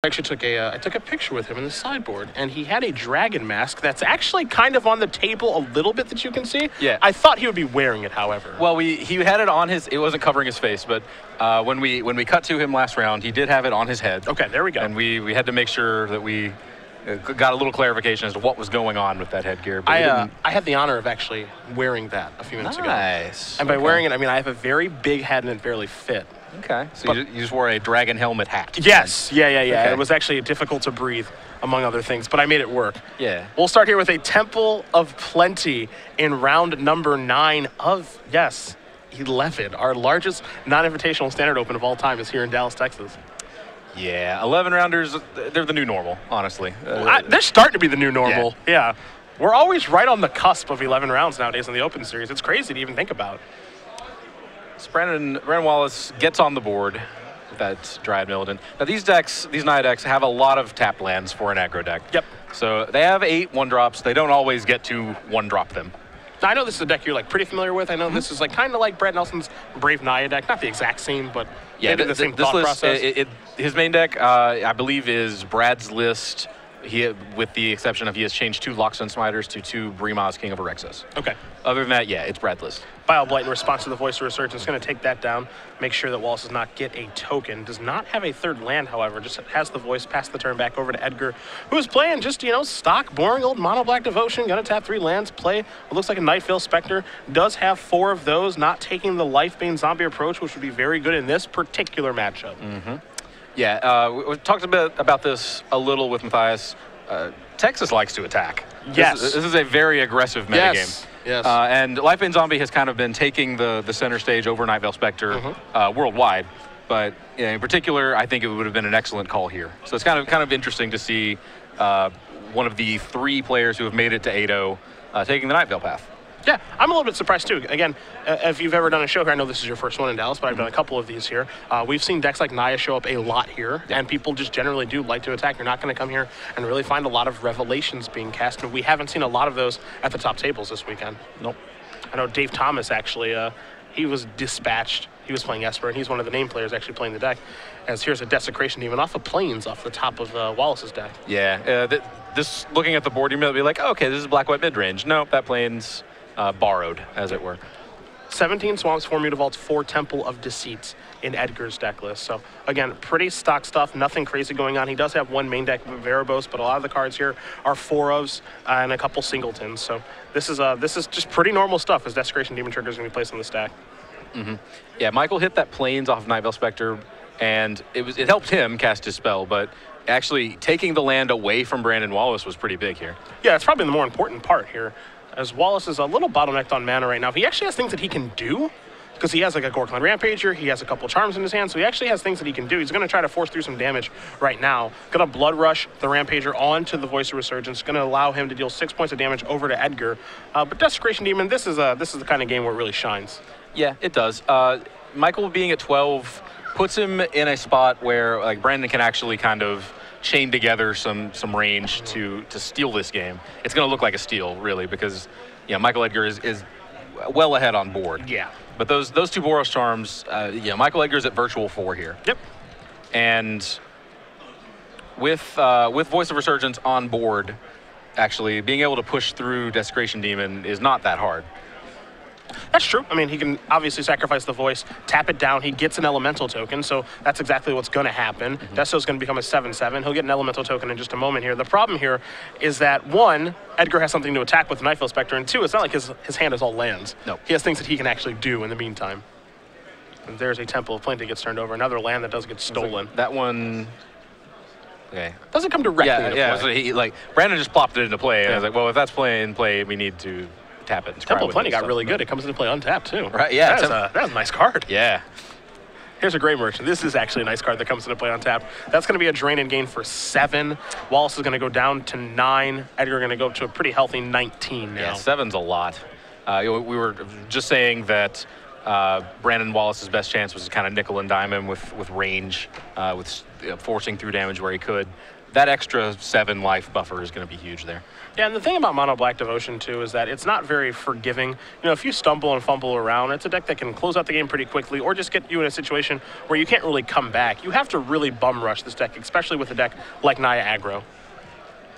I took a picture with him in the sideboard, and he had a dragon mask that's actually kind of on the table a little bit that you can see. Yeah. I thought he would be wearing it, however. Well, he had it on his. It wasn't covering his face, but when we cut to him last round, he did have it on his head. Okay, there we go. And we had to make sure that we got a little clarification as to what was going on with that headgear. But I had the honor of actually wearing that a few minutes ago. Nice. And by wearing it, I mean I have a very big head and it barely fit. Okay, so you just wore a dragon helmet hat. Yes, yeah. Okay. It was actually difficult to breathe, among other things, but I made it work. Yeah. We'll start here with a Temple of Plenty in round number 9 of, 11. Our largest non-invitational standard open of all time is here in Dallas, Texas. Yeah, 11 rounders, they're the new normal, honestly. They're starting to be the new normal, yeah. We're always right on the cusp of 11 rounds nowadays in the Open Series. It's crazy to even think about. So Brandon Wallace gets on the board with that Dryad Milton. Now these Naya decks have a lot of tapped lands for an aggro deck. Yep. So they have 8 1-drops. They don't always get to 1-drop them. Now, I know this is a deck you're pretty familiar with. I know this is kind of like Brad Nelson's Brave Naya deck. Not the exact same, but yeah, the same thought process. His main deck, I believe, is Brad's list. With the exception of he has changed 2 Lockstone Smiters to 2 Brimas King of Erexus. Okay. Other than that, yeah, it's Brad's list. Bile-Blight in response to the Voice of Resurgence is going to take that down, make sure that Wallace does not get a token. Does not have a third land, however, just has the Voice, pass the turn back over to Edgar, who is playing just, stock, boring old Mono Black Devotion, going to tap 3 lands, play what looks like a Nightveil Spectre, does have 4 of those, not taking the Lifebane Zombie approach, which would be very good in this particular matchup. Mm-hmm. Yeah, we talked a bit about this a little with Matthias. Texas likes to attack. Yes. This is a very aggressive metagame. Yes. And Lifebane Zombie has kind of been taking the center stage over Nightveil Spectre worldwide. But in particular, I think it would have been an excellent call here. So it's kind of interesting to see one of the 3 players who have made it to 8-0 taking the Nightveil path. Yeah, I'm a little bit surprised too. Again, if you've ever done a show here, I know this is your first one in Dallas, but I've done a couple of these here. We've seen decks like Naya show up a lot here, and people just generally do like to attack. You're not going to come here and really find a lot of revelations being cast, but we haven't seen a lot of those at the top tables this weekend. Nope. I know Dave Thomas actually, he was dispatched. He was playing Esper, and he's one of the name players actually playing the deck. As here's a Desecration Demon off the Plains off the top of Wallace's deck. Yeah, this looking at the board, you might be like, oh, okay, this is black-white mid-range. No, that Plains borrowed, as it were. 17 Swamps, 4 Mutavaults, 4 Temple of Deceits in Edgar's deck list. So, again, pretty stock stuff, nothing crazy going on. He does have 1 main deck of Varabos, but a lot of the cards here are 4-ofs and a couple singletons. So this is just pretty normal stuff as Desecration Demon Trigger is going to be placed on the stack. Mm-hmm. Yeah, Michael hit that Plains off of Nightveil Spectre, and it helped him cast his spell, but actually taking the land away from Brandon Wallace was pretty big here. Yeah, it's probably the more important part here, as Wallace is a little bottlenecked on mana right now. He actually has things that he can do, because he has like a Gorkland Rampager, he has a couple Charms in his hand, so he actually has things that he can do. He's going to try to force through some damage right now. Going to Blood Rush the Rampager onto the Voice of Resurgence, going to allow him to deal 6 points of damage over to Edgar. But Desecration Demon, this is the kind of game where it really shines. Yeah, it does. Michael being at 12 puts him in a spot where like Brandon can actually kind of chain together some range to steal this game. It's going to look like a steal, really, because Michael Edgar is well ahead on board. Yeah. But those 2 Boros Charms, Michael Edgar's at virtual 4 here. Yep. And with Voice of Resurgence on board, actually being able to push through Desecration Demon is not that hard. That's true. I mean, he can obviously sacrifice the Voice, tap it down. He gets an Elemental token, so that's exactly what's going to happen. Desto's going to become a 7/7. He'll get an Elemental token in just a moment here. The problem here is that, 1, Edgar has something to attack with the Nightveil Spectre, and 2, it's not like his hand is all lands. No. He has things that he can actually do in the meantime. And there's a Temple of Plenty gets turned over. Another land that does get stolen. That one... Okay. Doesn't come directly into play. So Brandon just plopped it into play, and I was like, well, if that's in play, we need to tap it. Temple of Plenty got really good. It comes into play untapped, too. Right, yeah. That's a nice card. Yeah. Here's a Grey Merchant. This is actually a nice card that comes into play untapped. That's going to be a drain and gain for 7. Wallace is going to go down to 9. Edgar going to go up to a pretty healthy 19 now. Yeah, 7's a lot. We were just saying that Brandon Wallace's best chance was kind of nickel and dime him with range, forcing through damage where he could. That extra 7 life buffer is going to be huge there. Yeah, and the thing about Mono Black Devotion, too, is that it's not very forgiving. You know, if you stumble and fumble around, it's a deck that can close out the game pretty quickly or just get you in a situation where you can't really come back. You have to really bum rush this deck, especially with a deck like Naya Aggro.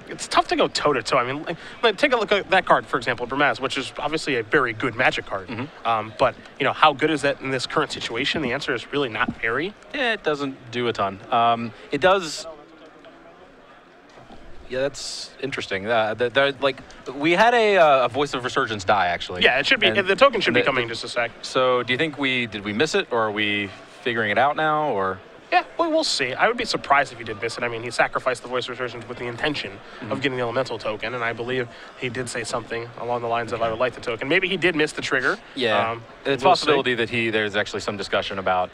It's tough to go toe-to-toe. I mean, like, take a look at that card, for example, Bramaz, which is obviously a very good Magic card. But, you know, how good is that in this current situation? The answer is really not very. Yeah, it doesn't do a ton. It does... Yeah, that's interesting. Like, we had a Voice of Resurgence die, actually. Yeah, it should be. The token should be coming in just a sec. So do you think did we miss it, or are we figuring it out now, or? Yeah, well, we'll see. I would be surprised if he did miss it. I mean, he sacrificed the Voice of Resurgence with the intention of getting the Elemental token, and I believe he did say something along the lines of, I would like the token. Maybe he did miss the trigger. Yeah, it's a possibility that there's actually some discussion about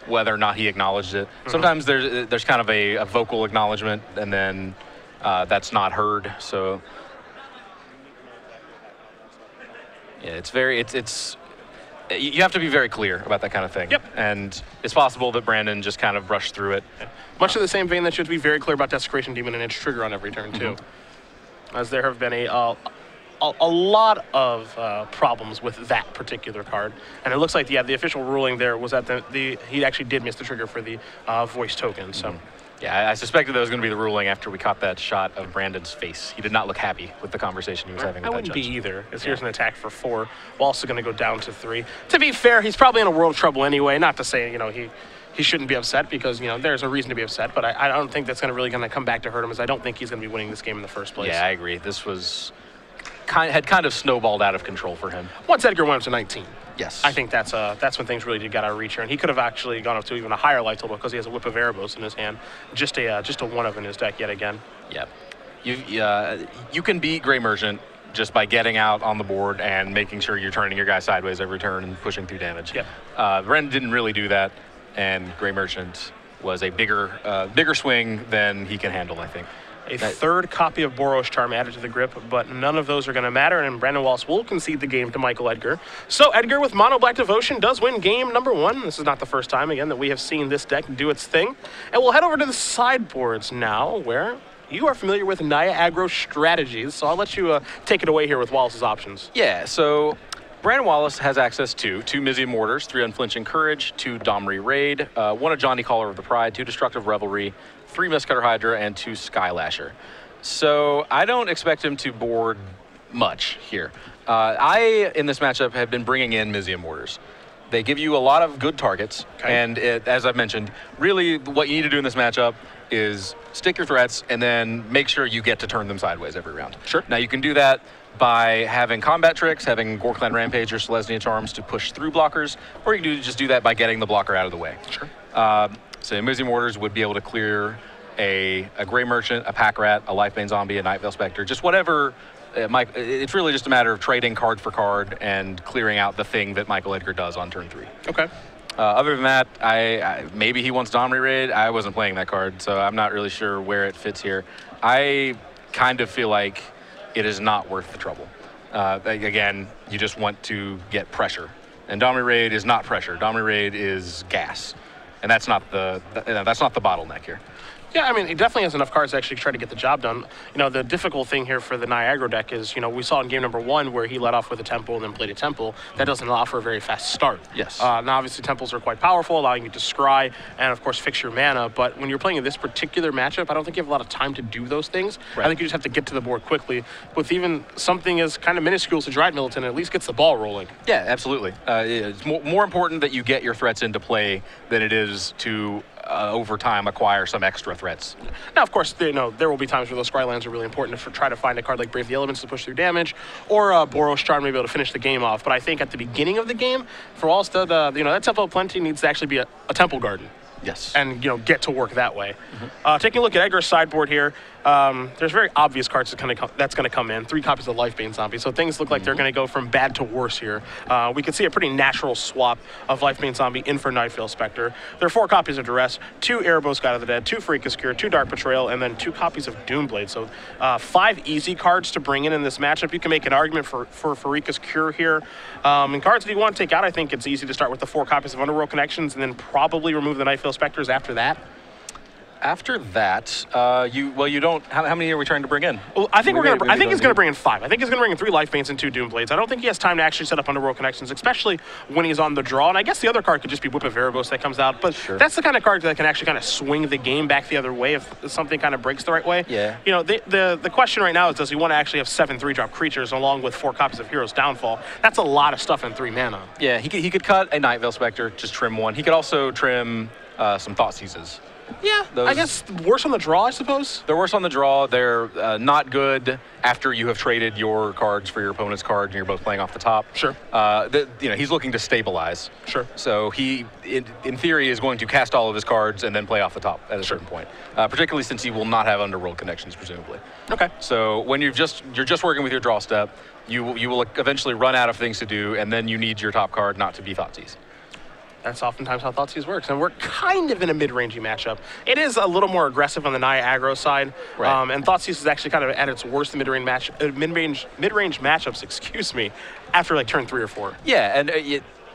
whether or not he acknowledged it. Sometimes there's kind of a vocal acknowledgement, and then that's not heard. So yeah, it's you have to be very clear about that kind of thing. Yep. And it's possible that Brandon just kind of brushed through it. Much of the same vein that you have to be very clear about Desecration Demon and its trigger on every turn too, as there have been a lot of problems with that particular card, and it looks like the official ruling there was that he actually did miss the trigger for the voice token. So. Yeah, I suspected that was going to be the ruling after we caught that shot of Brandon's face. He did not look happy with the conversation he was having with that I wouldn't judge. be either, as here's an attack for 4. Wallace is going to go down to 3. To be fair, he's probably in a world of trouble anyway. Not to say, you know, he shouldn't be upset, because, you know, there's a reason to be upset, but I don't think that's really going to come back to hurt him, as I don't think he's going to be winning this game in the first place. Yeah, I agree. This had kind of snowballed out of control for him. Once Edgar went up to 19. Yes. I think that's when things really did get out of reach here, and he could have actually gone up to even a higher life total because he has a Whip of Erebos in his hand, just a 1-of in his deck yet again. Yeah, you can beat Grey Merchant just by getting out on the board and making sure you're turning your guy sideways every turn and pushing through damage. Yep. Ren didn't really do that, and Grey Merchant was a bigger swing than he can handle, I think. A third copy of Boros Charm added to the grip, but none of those are going to matter, and Brandon Wallace will concede the game to Michael Edgar. So Edgar with Mono Black Devotion does win game number 1. This is not the first time, again, that we have seen this deck do its thing. And we'll head over to the sideboards now, where you are familiar with Naya Aggro strategies, so I'll let you take it away here with Wallace's options. Yeah, so Brandon Wallace has access to 2 Mizzy Mortars, 3 Unflinching Courage, 2 Domri Raid, 1 Ajani Caller of the Pride, 2 Destructive Revelry, 3 Mistcutter Hydra, and 2 Skylasher. So I don't expect him to board much here. I, in this matchup, have been bringing in Mizzy Mortars. They give you a lot of good targets, and as I've mentioned, really what you need to do in this matchup is stick your threats and then make sure you get to turn them sideways every round. Sure. Now you can do that by having combat tricks, having Gorkland Rampage or Selesnya Charms to push through blockers, or you can just do that by getting the blocker out of the way. Sure. So Mizzy Mortars would be able to clear a Grey Merchant, a Pack Rat, a Lifebane Zombie, a Night Veil Spectre, just whatever. It's really just a matter of trading card for card and clearing out the thing that Michael Edgar does on turn 3. Okay. Other than that, maybe he wants Domri Raid. I wasn't playing that card, so I'm not really sure where it fits here. I kind of feel like it is not worth the trouble. Again, you just want to get pressure, and Domri Raid is not pressure. Domri Raid is gas, and that's not the bottleneck here. Yeah, I mean, he definitely has enough cards to actually try to get the job done. You know, the difficult thing here for the Naya Aggro deck is, you know, we saw in game number 1 where he led off with a Temple and then played a Temple. That doesn't allow for a very fast start. Yes. Now, obviously, Temples are quite powerful, allowing you to scry and, of course, fix your mana. But when you're playing in this particular matchup, I don't think you have a lot of time to do those things. Right. I think you just have to get to the board quickly. With even something as kind of minuscule as Dryad Militant, it at least gets the ball rolling. Yeah, absolutely. It's more important that you get your threats into play than it is to over time acquire some extra threats. Now, of course, there will be times where those scry lands are really important to try to find a card like Brave the Elements to push through damage, or Boros Charm to be able to finish the game off. But I think at the beginning of the game, for Wallace, that Temple of Plenty needs to actually be a Temple Garden. Yes. and get to work that way. Taking a look at Edgar's sideboard here, there's very obvious cards that's going to come in. 3 copies of Lifebane Zombie, so things look like they're going to go from bad to worse here. We can see a pretty natural swap of Lifebane Zombie in for Nightveil Spectre. There are 4 copies of Duress, 2 Erebos God of the Dead, 2 Freakus Cure, 2 Dark Betrayal, and then 2 copies of Doomblade. So 5 easy cards to bring in this matchup. You can make an argument for Freakus Cure here. And cards that you want to take out, I think it's easy to start with the 4 copies of Underworld Connections and then probably remove the Nightveil Spectres after that. After that, you don't. How many are we trying to bring in? Well, I think I think he's going to bring in 5. I think he's going to bring in 3 Lifebanes and 2 Doomblades. I don't think he has time to actually set up Underworld Connections, especially when he's on the draw. And I guess the other card could just be Whip of Erebos that comes out. But that's the kind of card that can actually kind of swing the game back the other way if something kind of breaks the right way. Yeah. The question right now is, does he want to actually have 7 3-drop creatures along with 4 copies of Hero's Downfall? That's a lot of stuff in 3 mana. Yeah, he could cut a Nightveil Spectre, just trim 1. He could also trim some Thoughtseizes. Yeah, I guess worse on the draw, I suppose. They're worse on the draw. They're not good after you have traded your cards for your opponent's cards and you're both playing off the top. Sure. He's looking to stabilize. Sure. So he, in theory, is going to cast all of his cards and then play off the top at a certain point. Particularly since he will not have Underworld Connections, presumably. Okay. So when you're just working with your draw step, you will eventually run out of things to do, and then you need your top card not to be Thoughtseize. That's oftentimes how Thoughtseize works, and we're kind of in a mid-rangey matchup. It is a little more aggressive on the Naya aggro side, and Thoughtseize is actually kind of at its worst mid-range matchups, excuse me, after like turn 3 or 4. Yeah, and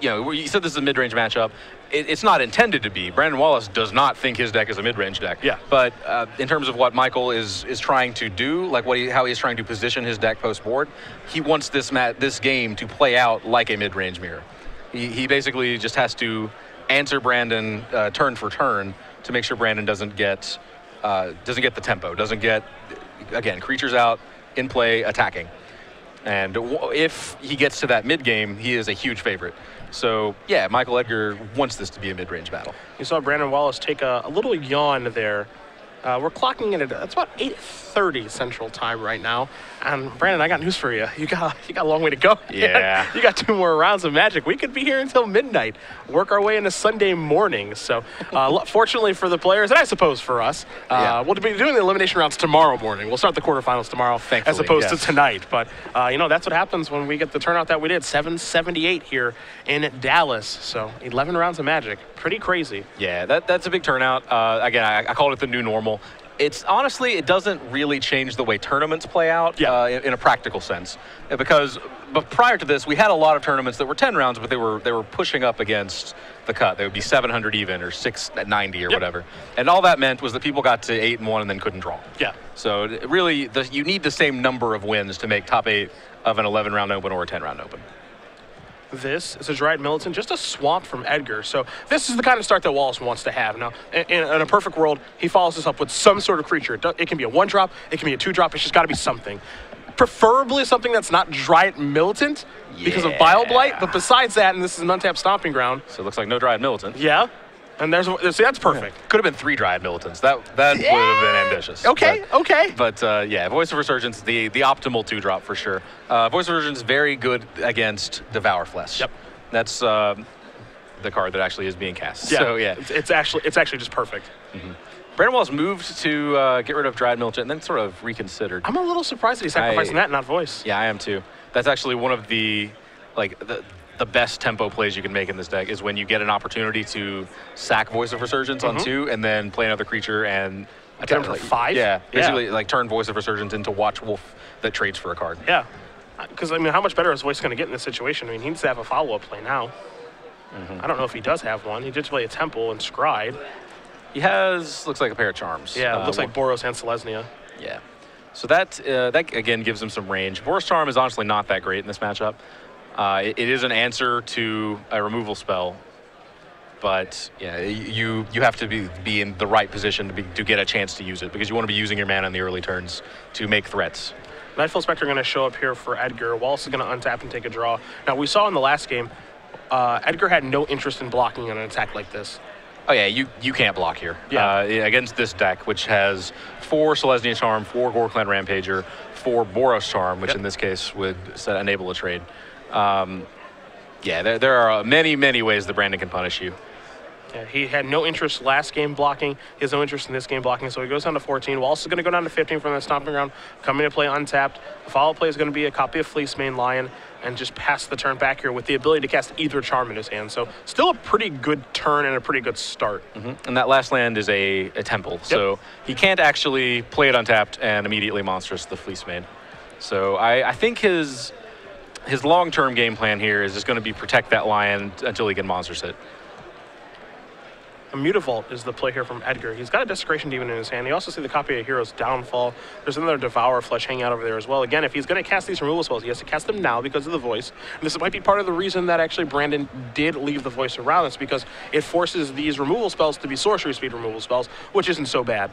you said this is a mid-range matchup. It's not intended to be. Brandon Wallace does not think his deck is a mid-range deck. Yeah. But in terms of what Michael is trying to do, like how he's trying to position his deck post-board, he wants this game to play out like a mid-range mirror. He basically just has to answer Brandon turn for turn to make sure Brandon doesn't get the tempo, doesn't get, again, creatures out, in play, attacking. And if he gets to that mid-game, he is a huge favorite. So, yeah, Michael Edgar wants this to be a mid-range battle. You saw Brandon Wallace take a little yawn there. We're clocking in it's about 8:30 Central Time right now. And Brandon, I got news for you. You got a long way to go. Yeah. You got 2 more rounds of Magic. We could be here until midnight. Work our way into Sunday morning. So, fortunately for the players, and I suppose for us, we'll be doing the elimination rounds tomorrow morning. We'll start the quarterfinals tomorrow, thankfully, as opposed to tonight. But that's what happens when we get the turnout that we did. 778 here in Dallas. So 11 rounds of Magic. Pretty crazy. Yeah, that's a big turnout. Again, I called it the new normal. It's honestly, it doesn't really change the way tournaments play out in a practical sense, but prior to this, we had a lot of tournaments that were 10 rounds, but they were pushing up against the cut. They would be 700 even or 690 or whatever, and all that meant was that people got to 8-1 and then couldn't draw. Yeah. So really, you need the same number of wins to make top 8 of an 11-round open or a 10-round open. This is a Dryad Militant, just a swamp from Edgar. So this is the kind of start that Wallace wants to have. Now, in a perfect world, he follows this up with some sort of creature. It can be a 1-drop, it can be a 2-drop, it's just got to be something. Preferably something that's not Dryad Militant because of Bile Blight, but besides that, and this is an untapped stomping ground. So it looks like no Dryad Militant. Yeah. And see, that's perfect. Could have been 3 Dryad Militants. That would have been ambitious. Okay. But yeah, Voice of Resurgence, the optimal 2-drop for sure. Voice of Resurgence very good against Devour Flesh. Yep. That's the card that actually is being cast. Yeah. So yeah, it's actually just perfect. Brandon Wallace moved to get rid of Dryad Militant and then sort of reconsidered. I'm a little surprised that he's sacrificing that, not Voice. Yeah, I am too. That's actually one of the the best tempo plays you can make in this deck is when you get an opportunity to sack Voice of Resurgence on 2 and then play another creature and get him for 5? Yeah, basically like turn Voice of Resurgence into Watch Wolf that trades for a card. Yeah, because I mean, how much better is Voice going to get in this situation? I mean, he needs to have a follow-up play now. I don't know if he does have one. He did play a Temple and Scryed. He has, looks like a pair of Charms. Yeah, it looks like Boros and Selesnya. Yeah. So that again gives him some range. Boros Charm is honestly not that great in this matchup. It is an answer to a removal spell, but yeah, you have to be in the right position to get a chance to use it because you want to be using your mana in the early turns to make threats. Nightveil Spectre going to show up here for Edgar. Wallace is going to untap and take a draw. Now, we saw in the last game, Edgar had no interest in blocking on an attack like this. Oh yeah, you can't block here. Yeah. Against this deck, which has 4 Selesnya Charm, 4 Gore-Clan Rampager, 4 Boros Charm, which in this case would enable a trade. Yeah, there are many ways that Brandon can punish you. Yeah, he had no interest last game blocking. He has no interest in this game blocking, so he goes down to 14. Wallace is going to go down to 15 from the stomping ground, coming to play untapped. The follow play is going to be a copy of Fleece Mane Lion and just pass the turn back here with the ability to cast either charm in his hand. So still a pretty good turn and a pretty good start. And that last land is a temple, so he can't actually play it untapped and immediately monstrous the Fleece Mane. So I think his long-term game plan here is just going to be protect that lion until he can monstrous it. A Mutavault is the play here from Edgar. He's got a Desecration Demon in his hand. You also see the copy of Hero's Downfall. There's another Devour Flesh hanging out over there as well. Again, if he's going to cast these removal spells, he has to cast them now because of the voice. And this might be part of the reason that actually Brandon did leave the voice around. It's because it forces these removal spells to be sorcery speed removal spells, which isn't so bad.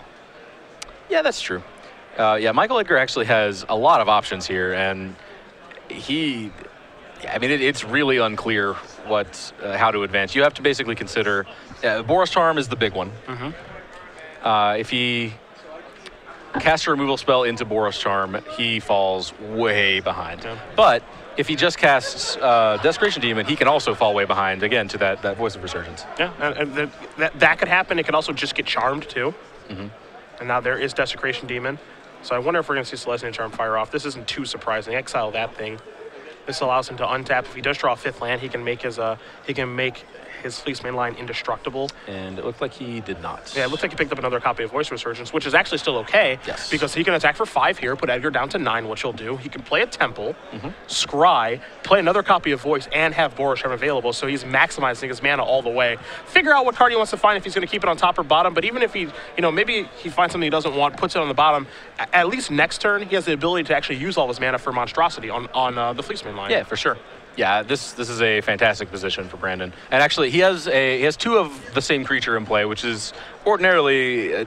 Yeah, that's true. Yeah, Michael Edgar actually has a lot of options here, and I mean, it's really unclear how to advance. You have to basically consider Boros Charm is the big one. If he casts a removal spell into Boros Charm, he falls way behind. But if he just casts Desecration Demon, he can also fall way behind, again, to that Voice of Resurgence. Yeah, and that could happen. It could also just get charmed, too. And now there is Desecration Demon. So I wonder if we're going to see Celestial Charm fire off. This isn't too surprising. Exile that thing. This allows him to untap. If he does draw a 5th land, he can make his Fleece Mane Lion indestructible. And it looked like he did not. Yeah, it looks like he picked up another copy of Voice Resurgence, which is actually still okay. Yes. Because he can attack for 5 here, put Edgar down to 9, which he'll do. He can play a Temple, Scry, play another copy of Voice, and have Boros Charm available. So he's maximizing his mana all the way. Figure out what card he wants to find, if he's going to keep it on top or bottom. But even if he, maybe he finds something he doesn't want, puts it on the bottom, at least next turn, he has the ability to actually use all his mana for Monstrosity on the Fleece Mane Lion. Yeah, for sure. Yeah, this is a fantastic position for Brandon. And actually, he has 2 of the same creature in play, which is ordinarily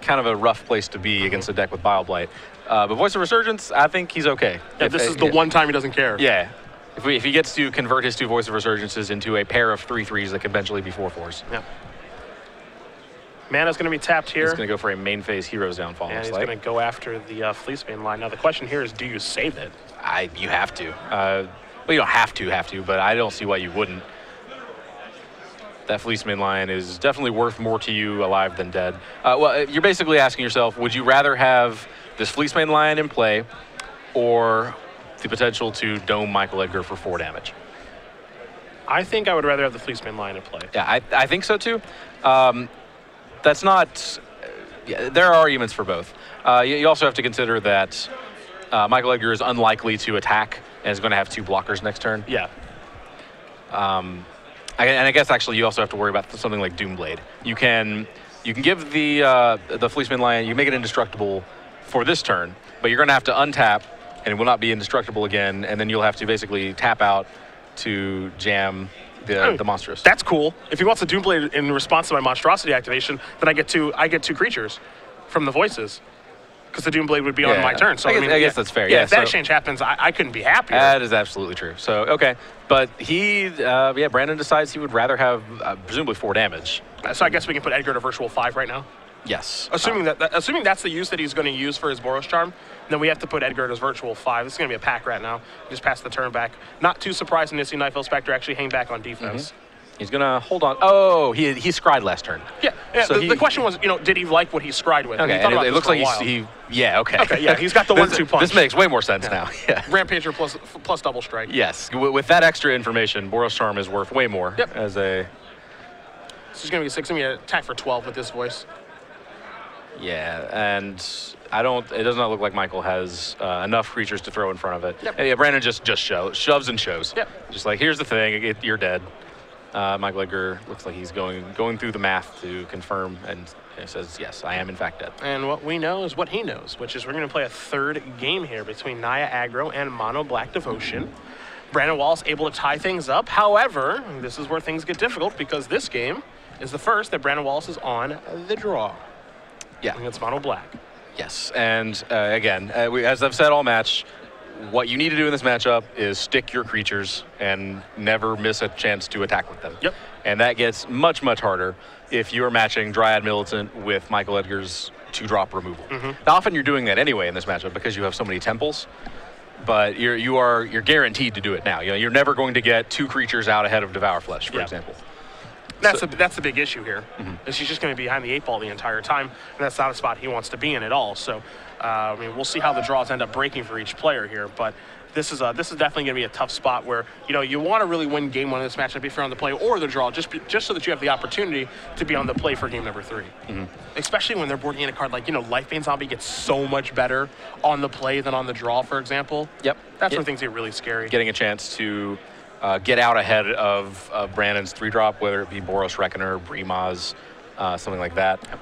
kind of a rough place to be against a deck with Bile Blight. But Voice of Resurgence, I think he's okay. Yeah, this is the one time he doesn't care. Yeah. If he gets to convert his 2 Voice of Resurgences into a pair of 3/3s that can eventually be 4/4s. Yeah. Mana's going to be tapped here. He's going to go for a main phase Hero's Downfall. And he's going to go after the Fleece Mane Line. Now, the question here is, do you save it? You have to. Well, you don't have to, but I don't see why you wouldn't. That Fleece Mane Lion is definitely worth more to you alive than dead. Well, you're basically asking yourself, would you rather have this Fleece Mane Lion in play or the potential to dome Michael Edgar for 4 damage? I think I would rather have the Fleece Mane Lion in play. Yeah, I think so too. That's not... Yeah, there are arguments for both. You also have to consider that Michael Edgar is unlikely to attack and is going to have 2 blockers next turn. Yeah. And I guess actually you also have to worry about something like Doomblade. You can give the Fleece Mane Lion, you make it indestructible for this turn, but you're going to have to untap and it will not be indestructible again, and then you'll have to basically tap out to jam the monstrous. That's cool. If he wants a Doomblade in response to my Monstrosity activation, then I get 2 creatures from the voices. Because the Doomblade would be on my turn. So I guess that's fair. Yeah, if that exchange happens, I couldn't be happier. That is absolutely true. So, okay. But Brandon decides he would rather have presumably 4 damage. So I guess we can put Edgar to Virtual 5 right now? Yes. Assuming that's the use that he's going to use for his Boros Charm, then we have to put Edgar to Virtual 5. This is going to be a pack right now. Just pass the turn back. Not too surprising to see Nightfell Spectre actually hang back on defense. He's going to hold on. Oh, he scried last turn. Yeah. So the question was, did he like what he scried with? Okay, and it looks like he's got the 1-2 punch. This makes way more sense now. Yeah. Rampager plus double strike. Yes. With that extra information, Boros Charm is worth way more as a... This is going to be 6. I'm going to attack for 12 with this voice. Yeah, and it does not look like Michael has enough creatures to throw in front of it. Yep. Yeah, Brandon just shoves and shows. Yep. Just like, here's the thing, you're dead. Michael Edgar looks like he's going through the math to confirm, and he says, yes, I am in fact dead. And what we know is what he knows, which is we're going to play a 3rd game here between Naya Aggro and Mono Black Devotion. Brandon Wallace able to tie things up. However, this is where things get difficult because this game is the first that Brandon Wallace is on the draw. Yeah. Against Mono Black. Yes, and again, as I've said all match, what you need to do in this matchup is stick your creatures and never miss a chance to attack with them. Yep. And that gets much, much harder if you are matching Dryad Militant with Michael Edgar's 2-drop removal. Now, often you're doing that anyway in this matchup because you have so many temples, but you're guaranteed to do it now. You're never going to get 2 creatures out ahead of Devour Flesh, for example. That's the big issue here. Is he's just going to be behind the 8-ball the entire time, and that's not a spot he wants to be in at all. So, I mean, we'll see how the draws end up breaking for each player here, but this is definitely going to be a tough spot where, you know, you want to really win game 1 of this matchup if you're on the play or the draw, just so that you have the opportunity to be on the play for game number 3. Especially when they're boarding in a card like, you know, Lifebane Zombie gets so much better on the play than on the draw, for example. Yep. That's where things get really scary. Getting a chance to get out ahead of Brandon's 3-drop, whether it be Boros Reckoner, Brimaz, something like that. Yep.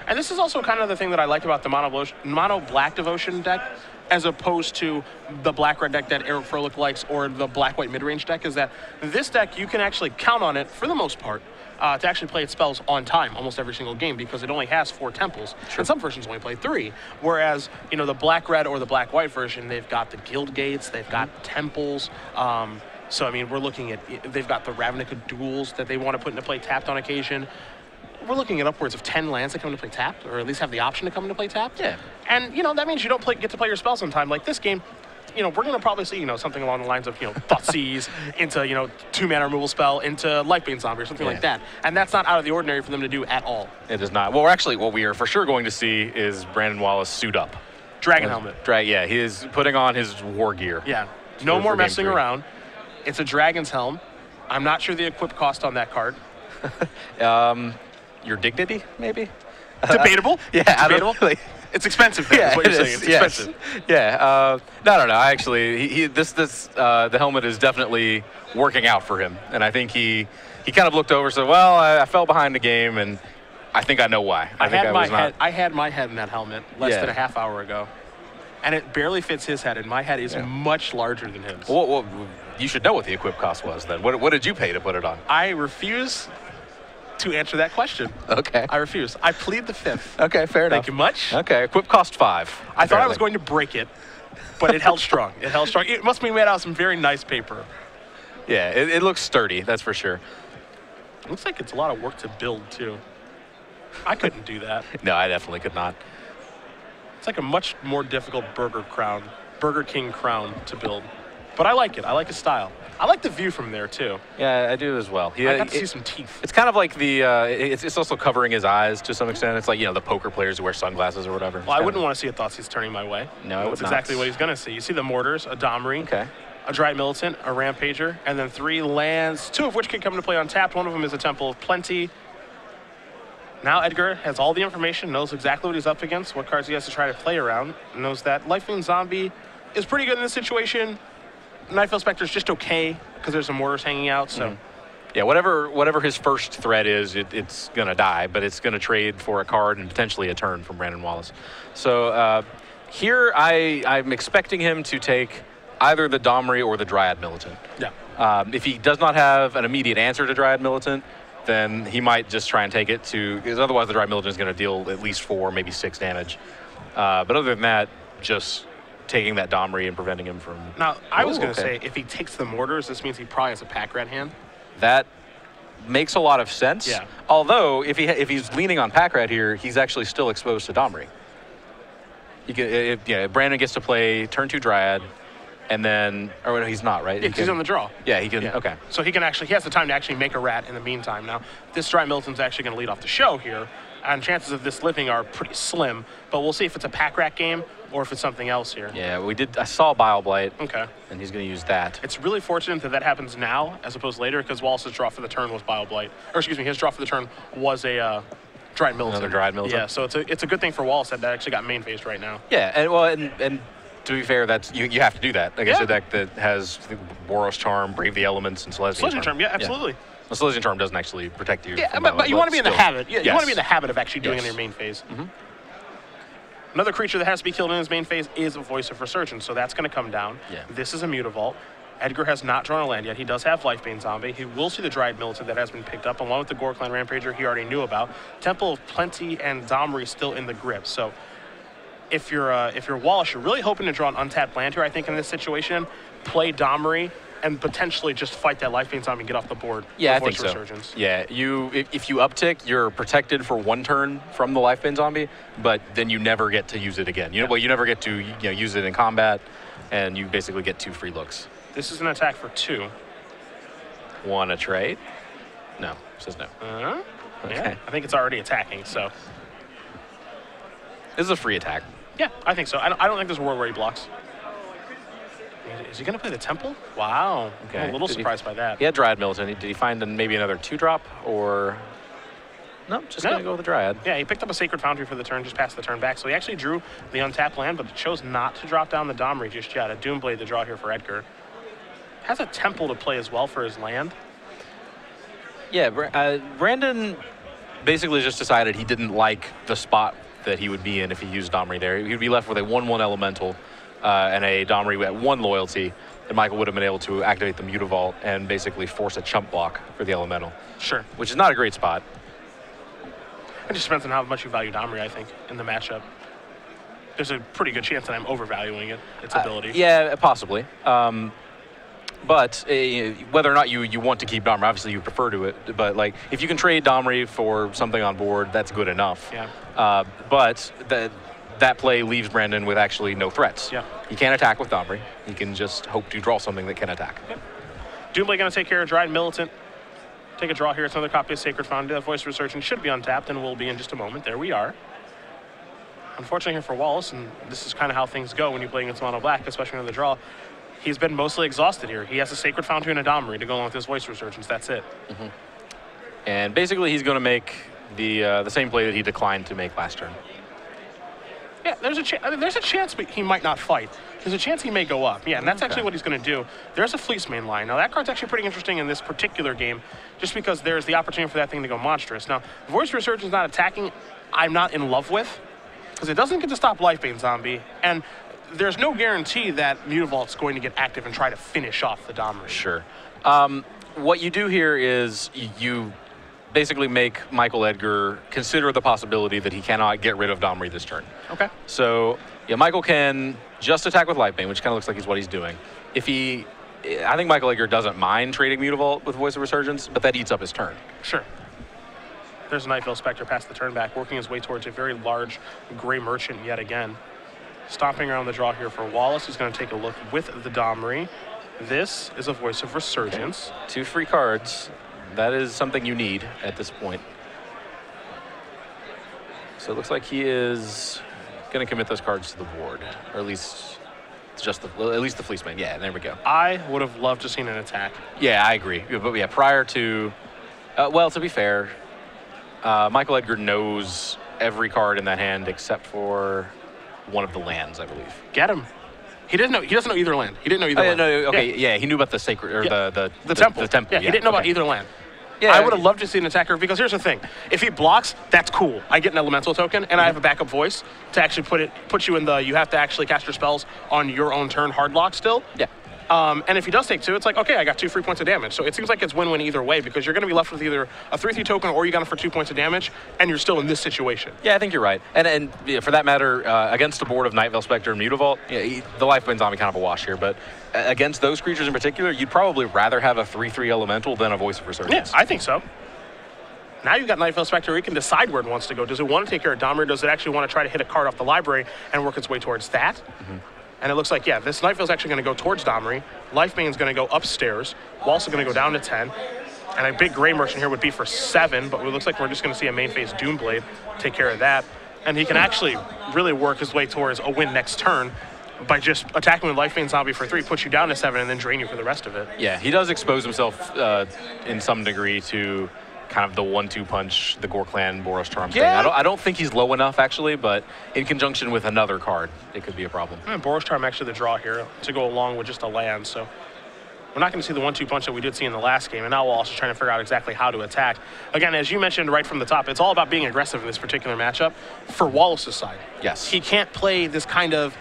And this is also kind of the thing that I liked about the mono black devotion deck, as opposed to the black-red deck that Eric Froelich likes or the black-white mid-range deck, is that this deck, you can actually count on it, for the most part, to actually play its spells on time almost every single game because it only has 4 temples. Sure. And some versions only play 3. Whereas, you know, the black-red or the black-white version, they've got the guild gates, they've got temples. So, I mean, we're looking at, they've got the Ravnica duels that they want to put into play tapped on occasion. We're looking at upwards of 10 lands that come into play tapped, or at least have the option to come into play tapped. Yeah. And, you know, that means you don't get to play your spells on time. Like this game, you know, we're going to probably see, you know, something along the lines of, you know, Thoughtseize into, you know, 2-mana removal spell into Lifebane Zombie or something like that. And that's not out of the ordinary for them to do at all. It is not. Well, what we are for sure going to see is Brandon Wallace suit up. Dragon helmet. Yeah, he is putting on his war gear. Yeah. No more messing around. It's a Dragon's Helm. I'm not sure the equip cost on that card. Your dignity, maybe? Debatable. Yeah, debatable. It's expensive. Is what you're saying. It's expensive. Yeah. No. I actually, the helmet is definitely working out for him, and I think he kind of looked over and said, "Well, I fell behind the game, and I think I know why." I had my head in that helmet less than a half hour ago, and it barely fits his head, and my head is much larger than his. Well, you should know what the equip cost was then. What did you pay to put it on? I refuse to answer that question. Okay. I refuse. I plead the 5th. Okay, fair enough. Thank you much. Okay, equip cost 5. I thought I was going to break it, but it held strong. It held strong. It must be made out of some very nice paper. Yeah, it looks sturdy, that's for sure. It looks like it's a lot of work to build, too. I couldn't do that. No, I definitely could not. It's like a much more difficult Burger King crown to build. But I like it. I like his style. I like the view from there, too. Yeah, I do as well. I got to see some teeth. It's kind of like the, it's also covering his eyes to some extent. It's like, you know, the poker players who wear sunglasses or whatever. Well, I wouldn't want to see a Thoughtseize turning my way. No, I would That's not. exactly what he's going to see. You see the Mortars, a Domri, a Dryad Militant, a Rampager, and then 3 lands, 2 of which can come into play untapped. One of them is a Temple of Plenty. Now Edgar has all the information, knows exactly what he's up against, what cards he has to try to play around, knows that Lifebane Zombie is pretty good in this situation. Nightfell Spectre is just okay because there's some Mortars hanging out, so. Yeah, whatever his first threat is, it's going to die, but it's going to trade for a card and potentially a turn from Brandon Wallace. So here I'm expecting him to take either the Domri or the Dryad Militant. Yeah. If he does not have an immediate answer to Dryad Militant, then he might just try and take it because otherwise the Dryad Militant is going to deal at least 4, maybe 6 damage. But other than that, just taking that Domri and preventing him from... Now, I was going to say, if he takes the Mortars, this means he probably has a pack rat hand. That makes a lot of sense. Yeah. Although, if he's leaning on pack rat here, he's actually still exposed to Domri. Brandon gets to play turn 2 Dryad, and then... Or no, he's not, right? Yeah, he's on the draw. Yeah, he can... Yeah. Okay. So he has the time to actually make a rat in the meantime. Now, this Dryad Militant's actually going to lead off the show here, and chances of this living are pretty slim, but we'll see if it's a pack rat game or if it's something else here. Yeah, I saw Bile Blight. Okay. And he's going to use that. It's really fortunate that happens now as opposed to later because Wallace's draw for the turn was Bile Blight. Or excuse me, his draw for the turn was a Dryad Militant. Another Dryad Militant. Yeah, so it's a good thing for Wallace that actually got main phased right now. Yeah, and to be fair, that's you have to do that against a deck that has Boros Charm, Brave the Elements, and Celestial Charm. Yeah, absolutely. Yeah. The Celestial Charm doesn't actually protect you. Yeah, but you want to be in the habit. Yeah, you want to be in the habit of actually doing it in your main phase. Another creature that has to be killed in his main phase is a Voice of Resurgence, so that's going to come down. Yeah. This is a Mutavault. Edgar has not drawn a land yet. He does have Lifebane Zombie. He will see the Dryad Militant that has been picked up, along with the Gorkland Rampager he already knew about. Temple of Plenty and Domri still in the grip. So if you're Wallace, you're really hoping to draw an untapped land here, I think, in this situation. Play Domri and potentially just fight that Lifebane Zombie and get off the board. Yeah, I think so. Resurgence. Yeah, if you uptick, you're protected for 1 turn from the Lifebane Zombie, but then you never get to use it again. You never get to use it in combat, and you basically get 2 free looks. This is an attack for 2. Want to trade? No, it says no. Okay. Okay. Yeah, I think it's already attacking, so. This is a free attack. Yeah, I think so. I don't think there's a world where he blocks. Is he going to play the Temple? Wow. Okay. I'm a little surprised by that. He had Dryad Militant. Did he find maybe another 2-drop or? No, just going to go with the Dryad. Yeah, he picked up a Sacred Foundry for the turn, just passed the turn back. So he actually drew the untapped land, but chose not to drop down the Domri just yet. A Doomblade to draw here for Edgar. Has a Temple to play as well for his land. Yeah, Brandon basically just decided he didn't like the spot that he would be in if he used Domri there. He would be left with a 1/1 elemental and a Domri at 1 loyalty, and Michael would have been able to activate the Mutavault and basically force a chump block for the elemental. Sure. Which is not a great spot. It just depends on how much you value Domri, I think, in the matchup. There's a pretty good chance that I'm overvaluing its ability. Yeah, possibly. But whether or not you want to keep Domri, obviously you prefer to it. But like, if you can trade Domri for something on board, that's good enough. Yeah. But that play leaves Brandon with actually no threats. Yeah. He can't attack with Domri. He can just hope to draw something that can attack. Yep. Doomblade going to take care of Dryad Militant. Take a draw here. It's another copy of Sacred Foundry. That Voice of Resurgence should be untapped and will be in just a moment. There we are. Unfortunately here for Wallace, and this is kind of how things go when you play against Mono Black, especially on the draw. He's been mostly exhausted here. He has a Sacred Foundry and a Domri to go along with his Voice Resurgence. That's it. Mm-hmm. And basically he's going to make the same play that he declined to make last turn. Yeah, there's a chance he might not fight. There's a chance he may go up. Yeah, and that's actually what he's going to do. There's a Fleece main line. Now, that card's actually pretty interesting in this particular game just because there's the opportunity for that thing to go monstrous. Now, Voice Resurgence not attacking, I'm not in love with because it doesn't get to stop Lifebane Zombie, and there's no guarantee that Mutavault's going to get active and try to finish off the Domri. Sure. What you do here is you basically make Michael Edgar consider the possibility that he cannot get rid of Domri this turn. Okay. So, yeah, Michael can just attack with Lifebane, which kind of looks like he's what he's doing. I think Michael Edgar doesn't mind trading Mutavault with Voice of Resurgence, but that eats up his turn. Sure. There's a Night Veil Spectre past the turn back, working his way towards a very large Gray Merchant yet again. Stomping around the draw here for Wallace. He's going to take a look with the Domri. This is a Voice of Resurgence. 2 free cards. That is something you need at this point. So it looks like he is going to commit those cards to the board, or at least the Fleeceman. Yeah, there we go. I would have loved to seen an attack. Yeah, I agree. But yeah, prior to, well, to be fair, Michael Edgar knows every card in that hand except for one of the lands, I believe. Get him. He doesn't know either land. He didn't know either land. No, okay, yeah, he knew about the sacred or the temple. The temple. Yeah, he didn't know about either land. Yeah, I would have loved to see an attacker because here's the thing: if he blocks, that's cool. I get an elemental token, and I have a backup voice to actually put you in the you have to actually cast your spells on your own turn hard lock still. Yeah. And if he does take 2, it's like, okay, I got 2 free points of damage. So it seems like it's win-win either way because you're going to be left with either a 3/3 token or you got it for 2 points of damage, and you're still in this situation. Yeah, I think you're right. And yeah, for that matter, against a board of Night Veil Spectre and Mutavault, yeah, the Lifebane Zombie kind of a wash here, but against those creatures in particular, you'd probably rather have a 3/3 elemental than a Voice of Resurgence. Yeah, I think so. Now you've got Night Veil Spectre, he can decide where it wants to go. Does it want to take care of Domri, or does it actually want to try to hit a card off the library and work its way towards that? Mm-hmm. And it looks like, yeah, this Night Veil's actually going to go towards Domri. Lifebane's going to go upstairs. Wallace is going to go down to 10. And a big Gray Merchant here would be for 7, but it looks like we're just going to see a main phase Doomblade take care of that. And he can actually really work his way towards a win next turn by just attacking with Lifebane Zombie for 3, puts you down to 7, and then drain you for the rest of it. Yeah, he does expose himself in some degree to kind of the 1-2 punch, the Gore Clan Boros Charms thing. I don't think he's low enough, actually, but in conjunction with another card, it could be a problem. And Boros Charm actually the draw here to go along with just a land, so we're not going to see the 1-2 punch that we did see in the last game, and now Wallace is trying to figure out exactly how to attack. Again, as you mentioned right from the top, it's all about being aggressive in this particular matchup for Wallace's side. Yes. He can't play this kind of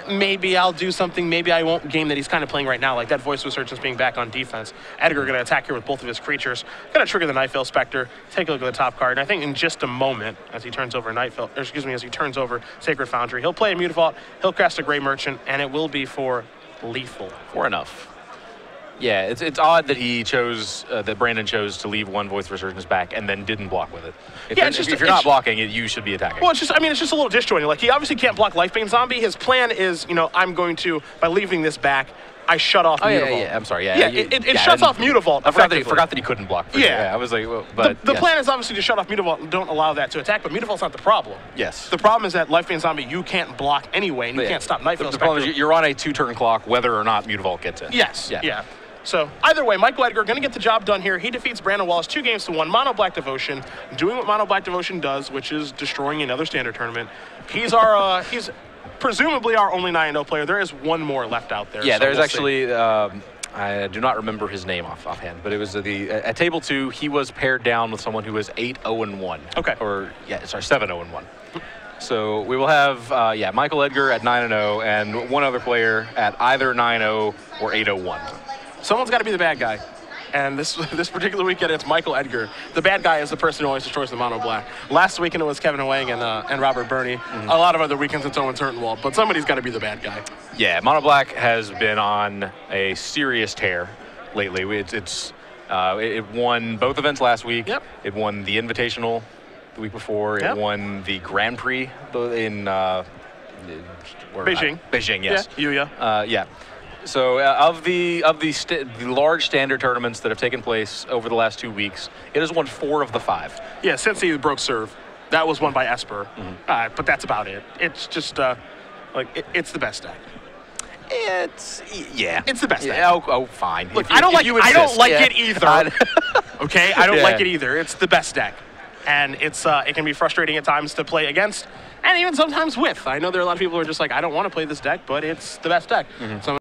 maybe I'll do something, maybe I won't game that he's kind of playing right now, like that Voice of Resurgence being back on defense. Edgar going to attack here with both of his creatures. Going to trigger the Night Veil Spectre, take a look at the top card, and I think in just a moment, as he turns over as he turns over Sacred Foundry, he'll play a Mutavault, he'll cast a Gray Merchant, and it will be for lethal. For enough. Yeah, it's odd that he chose, that Brandon chose to leave one Voice of Resurgence back and then didn't block with it. If you're not blocking it, you should be attacking. Well, it's just a little disjointed. Like, he obviously can't block Lifebane Zombie. His plan is, I'm going to, by leaving this back, I shut off Mutavault. Yeah, I'm sorry. Yeah, it shuts off Mutavault. I forgot that he couldn't block. Yeah, I was like, well, but the plan is obviously to shut off Mutavault and don't allow that to attack. But Mutavault's not the problem. Yes. The problem is that Life Gain Zombie you can't block anyway, and you can't stop Nightfall. The problem is you're on a 2-turn clock, whether or not Mutavault gets in. Yes. Yeah. So either way, Michael Edgar going to get the job done here. He defeats Brandon Wallace 2-1, Mono Black Devotion, doing what Mono Black Devotion does, which is destroying another standard tournament. He's our he's presumably our only 9-0 player. There is one more left out there. Yeah, so there's actually I do not remember his name offhand, but it was at table 2. He was paired down with someone who was 8-0-1. Okay. Or 7-0-1. So we will have Michael Edgar at 9-0 and one other player at either 9-0 or 8-0-1. Someone's got to be the bad guy. And this particular weekend, it's Michael Edgar. The bad guy is the person who always destroys the Mono Black. Last weekend, it was Kevin Huang and Robert Burney. A lot of other weekends, it's Owen Turnwald. But somebody's got to be the bad guy. Yeah, Mono Black has been on a serious tear lately. It won both events last week. Yep. It won the Invitational the week before. It won the Grand Prix in Beijing. Beijing, yes. Yeah, yeah. So of the large standard tournaments that have taken place over the last 2 weeks, it has won 4 of the 5. Yeah, since he broke serve. That was won by Esper. But that's about it. It's just, it's the best deck. It's the best deck. Oh, fine. Look, I don't like it either. Okay, I don't like it either. It's the best deck. And it can be frustrating at times to play against, and even sometimes with. I know there are a lot of people who are just like, I don't want to play this deck, but it's the best deck. So